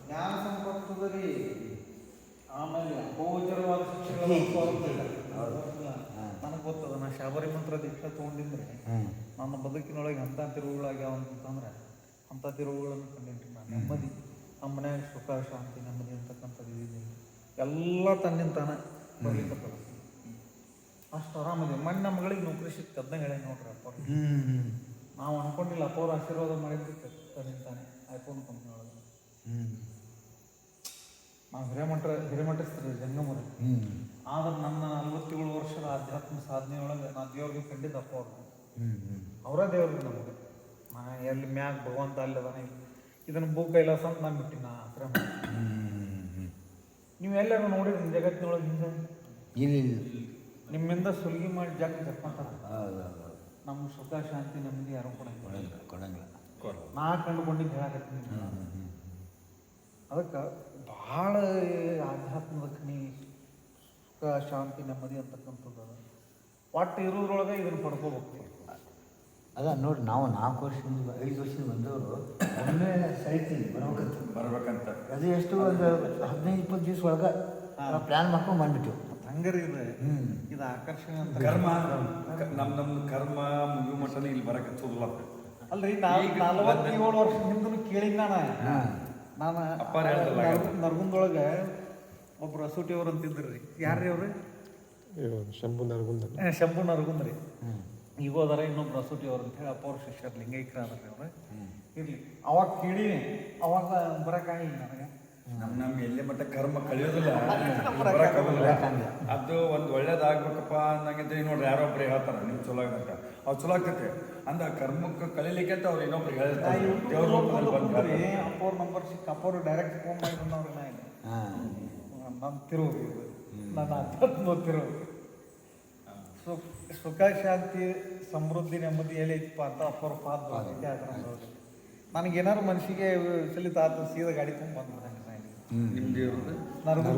ಜ್ಞಾನ ಸಂಪತ್ತದಲ್ಲಿ ಆಮೇಲೆ ಗೋಚರವಾದ ಶಿಕ್ಷೆಗಳು ನನಗೆ ಗೊತ್ತದ. ನಾ ಶಾಬರಿ ಮಂತ್ರ ದೀಕ್ಷೆ ತೊಗೊಂಡಿದ್ರೆ ನನ್ನ ಬದುಕಿನೊಳಗೆ ಅಂಥ ತಿರುವುಗಳಾಗ್ಯಾವ ಅಂತಂದ್ರೆ ಅಂಥ ತಿರುವುಗಳನ್ನು ಕಂಡಿನ್ರಿ. ನಾನು ನೆಮ್ಮದಿ, ನಮ್ಮ ಮನ್ಯಾಗ ಸುಖ ಶಾಂತಿ ನೆಮ್ಮದಿ ಅಂತಕ್ಕಂಥದ್ದು ಇದ್ದೀನಿ ಎಲ್ಲ ತನ್ನಿಂತಾನೆ ಬರ್ಲಿಕ್ಕತ್ತದ. ಅಷ್ಟು ಆರಾಮದಿ. ಮಣ್ಣು ನಮ್ಮ ಮಗಳಿಗೆ ನೌಕರಿ ಸಿಕ್ತು, ಅದನ್ನ ಹೇಳಿ ನೋಡ್ರಿ ಅಪ್ಪ. ನಾವು ಅನ್ಕೊಂಡಿಲ್ಲ, ಅಪ್ಪ ಅವ್ರು ಆಶೀರ್ವಾದ ಮಾಡಿದ್ದಕ್ಕೆ ತನ್ನಿಂತಾನೆ ಐಫೋನ್ ಕಂಪ್ನಿ ಒಳಗೆ. ನಾವು ಹಿರೇಮಠಸ್ತ್ರಿ ಜಂಗಮರಿ. ಆದ್ರೆ ನನ್ನ 47 ವರ್ಷದ ಆಧ್ಯಾತ್ಮ ಸಾಧನೆಯೊಳಗೆ ನಾ ದೇವ್ರಿಗೆ ಕಂಡಿದ್ದ ಅಪ್ಪ ಅವ್ರು. ಅವರೇ ದೇವ್ರಿಗೆ ನಮಗೆ. ನಾ ಎಲ್ಲಿ ಮ್ಯಾಗ ಭಗವಂತ ಅಲ್ಲದಾನೆ, ಇದನ್ನು ಭೂ ಕೈಲಾಸ ಅಂತ ನಾನು ಬಿಟ್ಟಿನ ಆಶ್ರಮ. ನೀವು ಎಲ್ಲರೂ ನೋಡಿರಿ ಜಗತ್ತಿನೊಳಗೆ ಹಿಂದೆ ನಿಮ್ಮಿಂದ ಸುಲ್ಗಿ ಮಾಡಿ ಜಪ್ಪಂತಾರ. ನಮ್ಮ ಸುಖ ಶಾಂತಿ ನೆಮ್ಮದಿ ಯಾರು ಕೊಡಂಗಿಲ್ಲ. ನಾ ಕಂಡುಕೊಂಡಿದ್ದು ಹೇಳಕತ್ತೀನಿ. ಅದಕ್ಕೆ ಭಾಳ ಆಧ್ಯಾತ್ಮದ ಕಣಿ ಸುಖ ಶಾಂತಿ ನೆಮ್ಮದಿ ಅಂತಕ್ಕಂಥದ್ದು ಒಟ್ಟು ಇರೋದ್ರೊಳಗೆ ಇದನ್ನು ಪಡ್ಕೋಬೇಕು. ಅದ ನೋಡಿ, ನಾವು 4 ವರ್ಷದಿಂದ 5 ವರ್ಷದಿಂದ ಬಂದವರು ಒಮ್ಮೆ ಸೈತೀನಿ ಬರ್ಬೇಕಂತ. ಅದು ಎಷ್ಟು ಒಂದು 15-20 ದಿವಸ ಒಳಗೆ ಪ್ಲ್ಯಾನ್ ಮಾಡ್ಕೊಂಡು ಬಂದ್ಬಿಟ್ಟು ಹಂಗಾರೆ ಇದು ಆಕರ್ಷಣೆ ಅಂತ. ಕರ್ಮ ನಮ್ಮ ಕರ್ಮ ಮುಗಿಯೋ ಮಟ್ಟನೇ ಇಲ್ಲಿ ಬರಕತ್ತದಲ್ಲ. ಅಲ್ರಿ, 47 ವರ್ಷ ಹಿಂದೂ ಕೇಳಿದ್ದ ನಾನು ನರಗುಂದೊಳಗೆ ಒಬ್ರು ರಸೂಟಿಯವ್ರು ಅಂತಿದ್ರಿ. ಯಾರ್ರಿ ಅವ್ರಿ? ಶಂಭು ನರಗುಂದ್ರಿ. ಈಗ ಹೋದಾರ ಇನ್ನೊಬ್ರು ರಸೂಟಿಯವ್ರು ಅಂತ ಹೇಳಿ ಅಪ್ಪ ಅವ್ರ ಶಿಷ್ಯರು ಲಿಂಗೈಕ್ರ ಅದ್ರಿ ಅವ್ರು. ಇರ್ಲಿ, ಅವಾಗ ಕೇಳೀನಿ, ಅವಾಗ ಬರೋಕ್ಕಾಗಿಲ್ಲ ನನಗೆ. ನಮ್ಗೆ ಎಲ್ಲಿ ಮಟ್ಟ ಕರ್ಮ ಕಳಿಯೋದಿಲ್ಲ, ಅದು ಒಂದು ಒಳ್ಳೇದಾಗ್ಬೇಕಪ್ಪ ಅನ್ನಂಗಿಂತ ನೋಡ್ರಿ ಯಾರೊಬ್ರು ಹೇಳ್ತಾರ ನೀವು ಚಲೋ ಆಗಂತ, ಅವ್ರು ಚಲೋ ಆಗ್ತೈತೆ ಅಂದ ಕರ್ಮಕ್ಕೆ ಕಲೀಲಿಕ್ಕೆ ಅಂತ ಅವ್ರು ಇನ್ನೊಬ್ರು ಹೇಳ್ತಾರೆ. ಅಪ್ಪ ಅವ್ರ ನಂಬರ್ ಸಿಕ್ಕ ಅಪ್ಪ ಅವ್ರು ಡೈರೆಕ್ಟ್ ಫೋನ್ ಮಾಡಿ ಬಂದವ್ರಿ. ನಾ ಇಲ್ಲ ನನ್ನ ತಿರುವು, ನನ್ನ ಅಧ್ಯಾತ್ಮ ತಿರುವು. ಸುಖ ಶಾಂತಿ ಸಮೃದ್ಧಿ ನೆಮ್ಮದಿ ಎಲ್ಲಿ ಐತಪ್ಪ ಅಂತ ಅಪ್ಪವ್ರ ಪಾದ ನನಗೇನಾರು ಮನಸ್ಸಿಗೆ ಸಲಿತ ಆತ ಸೀದಾ ಗಾಡಿ ತುಂಬ ಬಂದ್ಬಿಡ್ದಂಗೆ. ನಿಮ್ದು ನನಗೂ